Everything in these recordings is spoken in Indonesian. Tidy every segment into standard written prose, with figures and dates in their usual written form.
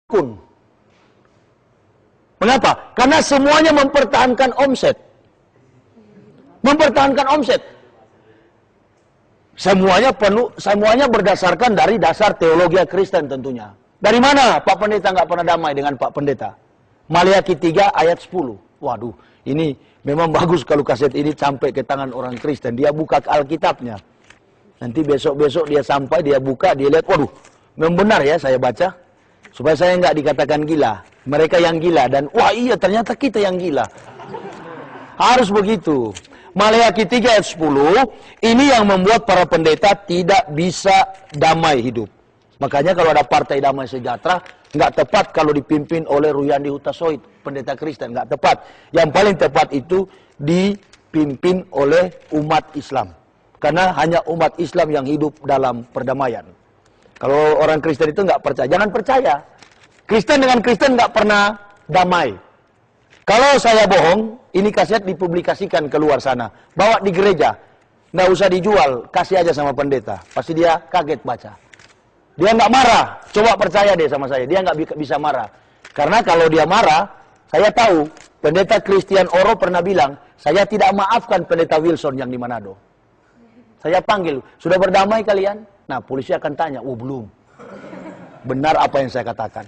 kun. Mengapa? Karena semuanya mempertahankan omset. Mempertahankan omset. Semuanya berdasarkan dari dasar teologi Kristen tentunya. Dari mana Pak Pendeta nggak pernah damai dengan Pak Pendeta? Maliaki 3 ayat 10. Waduh, ini memang bagus kalau kaset ini sampai ke tangan orang Kristen. Dia buka Alkitabnya. Nanti besok-besok dia sampai, dia buka, dia lihat, waduh, memang benar ya saya baca. Supaya saya nggak dikatakan gila. Mereka yang gila dan wah iya ternyata kita yang gila. Harus begitu. Maliaki 3 ayat 10, ini yang membuat para pendeta tidak bisa damai hidup. Makanya kalau ada Partai Damai Sejahtera, nggak tepat kalau dipimpin oleh Ruyandi Hutasoit, pendeta Kristen, nggak tepat. Yang paling tepat itu dipimpin oleh umat Islam. Karena hanya umat Islam yang hidup dalam perdamaian. Kalau orang Kristen itu nggak percaya, jangan percaya. Kristen dengan Kristen nggak pernah damai. Kalau saya bohong, ini kaset dipublikasikan keluar sana. Bawa di gereja, nggak usah dijual, kasih aja sama pendeta. Pasti dia kaget baca. Dia nggak marah, coba percaya deh sama saya, dia nggak bisa marah. Karena kalau dia marah, saya tahu, pendeta Christian Oro pernah bilang, saya tidak maafkan pendeta Wilson yang di Manado. Saya panggil, sudah berdamai kalian? Nah, polisi akan tanya, oh belum. Benar apa yang saya katakan.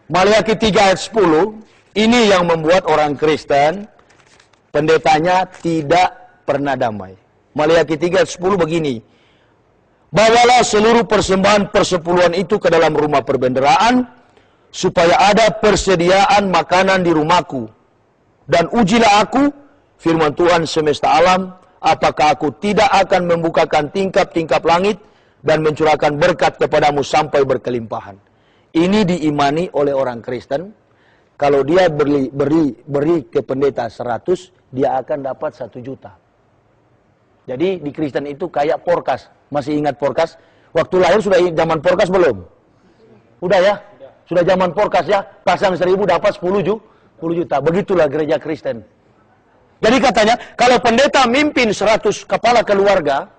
Maliaki 3 ayat 10, ini yang membuat orang Kristen, pendetanya tidak pernah damai. Maliaki 3 ayat 10 begini, bawalah seluruh persembahan persepuluhan itu ke dalam rumah perbendaharaan, supaya ada persediaan makanan di rumahku. Dan ujilah aku, firman Tuhan semesta alam, apakah aku tidak akan membukakan tingkap-tingkap langit, dan mencurahkan berkat kepadamu sampai berkelimpahan. Ini diimani oleh orang Kristen, kalau dia beri ke pendeta 100, dia akan dapat 1 juta. Jadi di Kristen itu kayak porkas. Masih ingat porkas? Waktu lahir sudah zaman porkas belum? Udah ya? Sudah zaman porkas ya? Pasang 1000 dapat 10 juta. Begitulah gereja Kristen. Jadi katanya, kalau pendeta mimpin 100 kepala keluarga,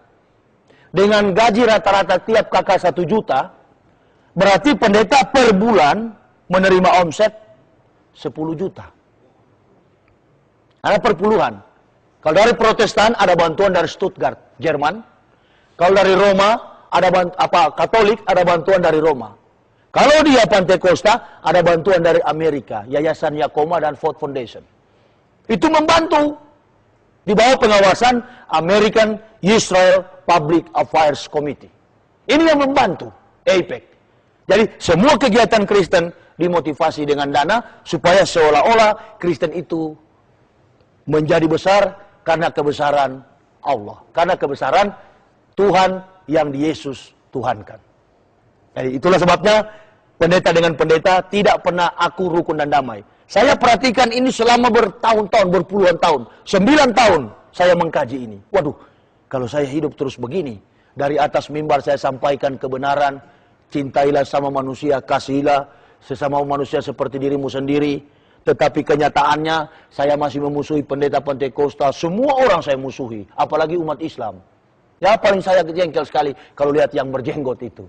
dengan gaji rata-rata tiap kakak 1 juta, berarti pendeta per bulan menerima omset 10 juta. Ada perpuluhan. Kalau dari Protestan ada bantuan dari Stuttgart, Jerman. Kalau dari Roma ada Katolik ada bantuan dari Roma. Kalau dia Pantekosta ada bantuan dari Amerika, Yayasan Yakoma dan Ford Foundation. Itu membantu di bawah pengawasan American Israel Public Affairs Committee. Ini yang membantu AIPAC. Jadi semua kegiatan Kristen dimotivasi dengan dana supaya seolah-olah Kristen itu menjadi besar karena kebesaran Allah. Karena kebesaran Tuhan yang di Yesus Tuhankan. Jadi itulah sebabnya pendeta dengan pendeta tidak pernah aku rukun dan damai. Saya perhatikan ini selama bertahun-tahun, berpuluhan tahun. 9 tahun saya mengkaji ini. Waduh, kalau saya hidup terus begini, dari atas mimbar saya sampaikan kebenaran, cintailah sama manusia, kasihilah sesama manusia seperti dirimu sendiri. Tetapi kenyataannya saya masih memusuhi pendeta Pentakosta. Semua orang saya musuhi, apalagi umat Islam. Ya paling saya jengkel sekali kalau lihat yang berjenggot itu.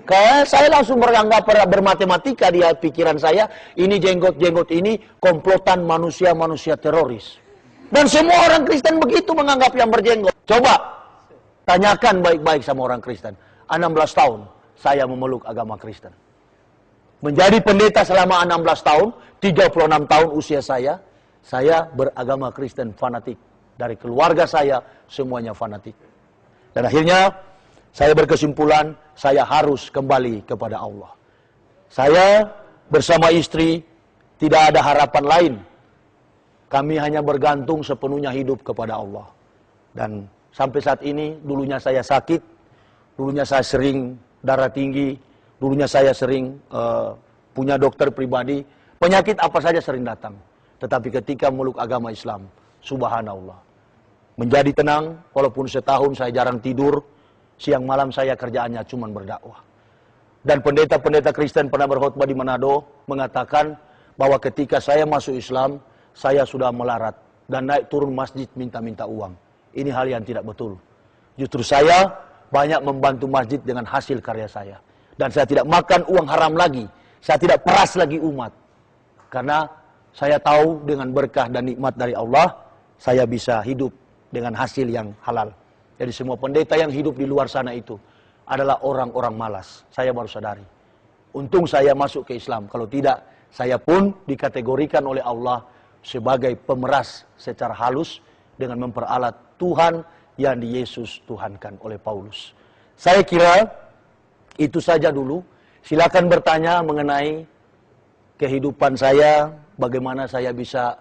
Kayak saya langsung beranggap bermatematika di pikiran saya, ini jenggot-jenggot ini komplotan manusia-manusia teroris. Dan semua orang Kristen begitu menganggap yang berjenggot. Coba tanyakan baik-baik sama orang Kristen. 16 tahun saya memeluk agama Kristen. Menjadi pendeta selama 16 tahun, 36 tahun usia saya beragama Kristen fanatik. Dari keluarga saya, semuanya fanatik. Dan akhirnya, saya berkesimpulan, saya harus kembali kepada Allah. Saya bersama istri, tidak ada harapan lain. Kami hanya bergantung sepenuhnya hidup kepada Allah. Dan sampai saat ini, dulunya saya sakit, dulunya saya sering darah tinggi, dulunya saya sering punya dokter pribadi, penyakit apa saja sering datang. Tetapi ketika meluk agama Islam, subhanallah, menjadi tenang, walaupun setahun saya jarang tidur, siang malam saya kerjaannya cuma berdakwah. Dan pendeta-pendeta Kristen pernah berkhotbah di Manado, mengatakan bahwa ketika saya masuk Islam, saya sudah melarat dan naik turun masjid minta-minta uang. Ini hal yang tidak betul. Justru saya banyak membantu masjid dengan hasil karya saya. Dan saya tidak makan uang haram lagi. Saya tidak peras lagi umat. Karena saya tahu dengan berkah dan nikmat dari Allah, saya bisa hidup dengan hasil yang halal. Jadi semua pendeta yang hidup di luar sana itu adalah orang-orang malas. Saya baru sadari. Untung saya masuk ke Islam. Kalau tidak, saya pun dikategorikan oleh Allah sebagai pemeras secara halus dengan memperalat Tuhan yang di Yesus Tuhankan oleh Paulus. Saya kira itu saja dulu. Silakan bertanya mengenai kehidupan saya, bagaimana saya bisa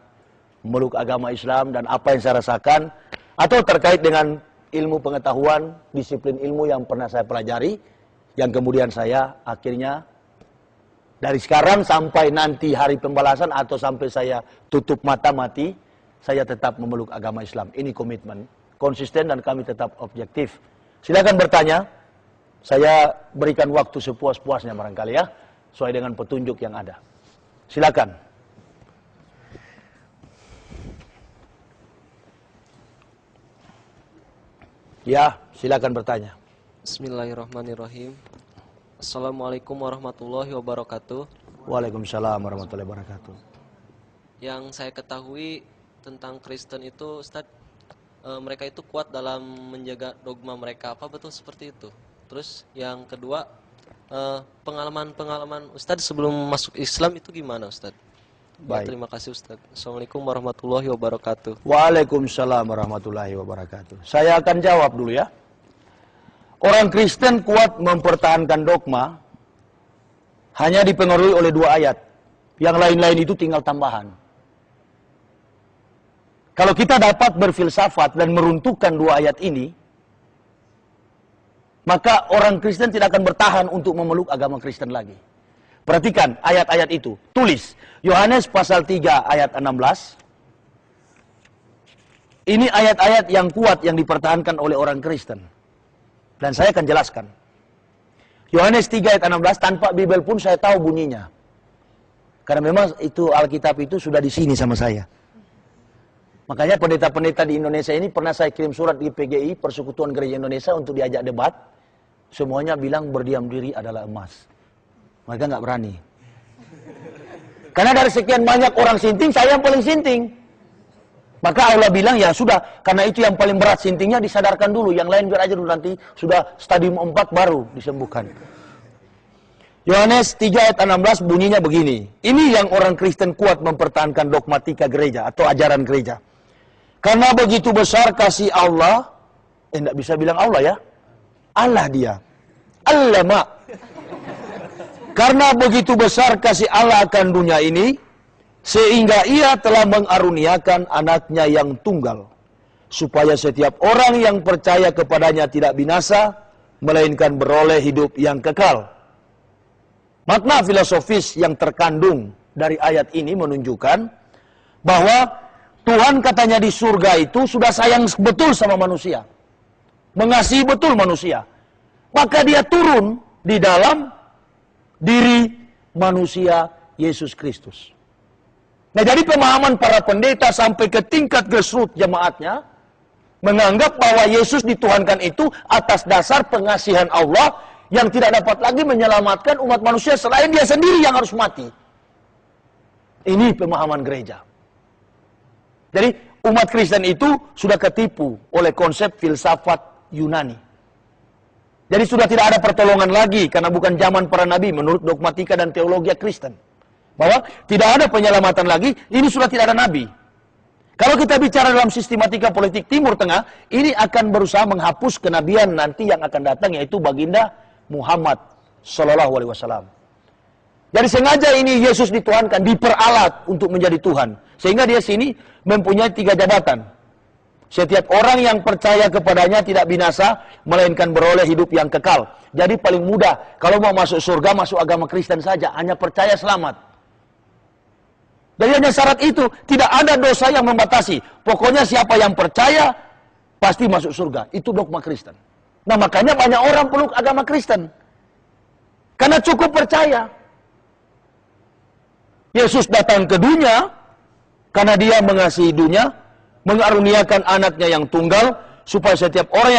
memeluk agama Islam dan apa yang saya rasakan, atau terkait dengan ilmu pengetahuan, disiplin ilmu yang pernah saya pelajari, yang kemudian saya akhirnya dari sekarang sampai nanti hari pembalasan atau sampai saya tutup mata mati, saya tetap memeluk agama Islam. Ini komitmen, konsisten dan kami tetap objektif. Silakan bertanya. Saya berikan waktu sepuas-puasnya barangkali ya, sesuai dengan petunjuk yang ada. Silakan. Ya, silakan bertanya. Bismillahirrahmanirrahim. Assalamualaikum warahmatullahi wabarakatuh. Waalaikumsalam warahmatullahi wabarakatuh. Yang saya ketahui tentang Kristen itu, Ustadz, mereka itu kuat dalam menjaga dogma mereka. Apa betul seperti itu? Terus yang kedua, pengalaman Ustadz sebelum masuk Islam itu gimana, Ustadz? Baik. Terima kasih, Ustadz. Assalamualaikum warahmatullahi wabarakatuh. Waalaikumsalam warahmatullahi wabarakatuh. Saya akan jawab dulu ya. Orang Kristen kuat mempertahankan dogma hanya dipengaruhi oleh 2 ayat. Yang lain-lain itu tinggal tambahan. Kalau kita dapat berfilsafat dan meruntuhkan 2 ayat ini, maka orang Kristen tidak akan bertahan untuk memeluk agama Kristen lagi. Perhatikan ayat-ayat itu. Tulis. Yohanes pasal 3 ayat 16. Ini ayat-ayat yang kuat yang dipertahankan oleh orang Kristen. Dan saya akan jelaskan. Yohanes 3 ayat 16, tanpa Bible pun saya tahu bunyinya. Karena memang itu Alkitab itu sudah di sini sama saya. Makanya pendeta-pendeta di Indonesia ini pernah saya kirim surat di PGI, Persekutuan Gereja Indonesia, untuk diajak debat. Semuanya bilang berdiam diri adalah emas. Mereka nggak berani. Karena dari sekian banyak orang sinting, saya yang paling sinting. Maka Allah bilang, ya sudah, karena itu yang paling berat sintingnya disadarkan dulu. Yang lain biar aja dulu, nanti sudah stadium 4 baru disembuhkan. Yohanes 3 ayat 16 bunyinya begini. Ini yang orang Kristen kuat mempertahankan dogmatika gereja atau ajaran gereja. Karena begitu besar kasih Allah, enggak bisa bilang Allah ya. Allah dia. Allah mak. Karena begitu besar kasih Allah akan dunia ini, sehingga ia telah mengaruniakan anaknya yang tunggal, supaya setiap orang yang percaya kepadanya tidak binasa, melainkan beroleh hidup yang kekal. Makna filosofis yang terkandung dari ayat ini menunjukkan bahwa Tuhan katanya di surga itu sudah sayang betul sama manusia. Mengasihi betul manusia. Maka dia turun di dalam diri manusia Yesus Kristus. Nah, jadi pemahaman para pendeta sampai ke tingkat grassroots jemaatnya menganggap bahwa Yesus dituhankan itu atas dasar pengasihan Allah yang tidak dapat lagi menyelamatkan umat manusia selain dia sendiri yang harus mati. Ini pemahaman gereja. Jadi umat Kristen itu sudah ketipu oleh konsep filsafat Yunani. Jadi sudah tidak ada pertolongan lagi karena bukan zaman para nabi menurut dogmatika dan teologi Kristen. Bahwa tidak ada penyelamatan lagi, ini sudah tidak ada nabi. Kalau kita bicara dalam sistematika politik Timur Tengah, ini akan berusaha menghapus kenabian nanti yang akan datang, yaitu baginda Muhammad Sallallahu Alaihi Wasallam. Jadi sengaja ini Yesus dituhankan, diperalat untuk menjadi Tuhan. Sehingga dia sini mempunyai 3 jabatan. Setiap orang yang percaya kepadanya tidak binasa, melainkan beroleh hidup yang kekal. Jadi paling mudah, kalau mau masuk surga, masuk agama Kristen saja, hanya percaya selamat. Jadi hanya syarat itu, tidak ada dosa yang membatasi. Pokoknya siapa yang percaya, pasti masuk surga. Itu dogma Kristen. Nah makanya banyak orang peluk agama Kristen. Karena cukup percaya. Yesus datang ke dunia, karena dia mengasihi dunia, mengaruniakan anaknya yang tunggal, supaya setiap orang yang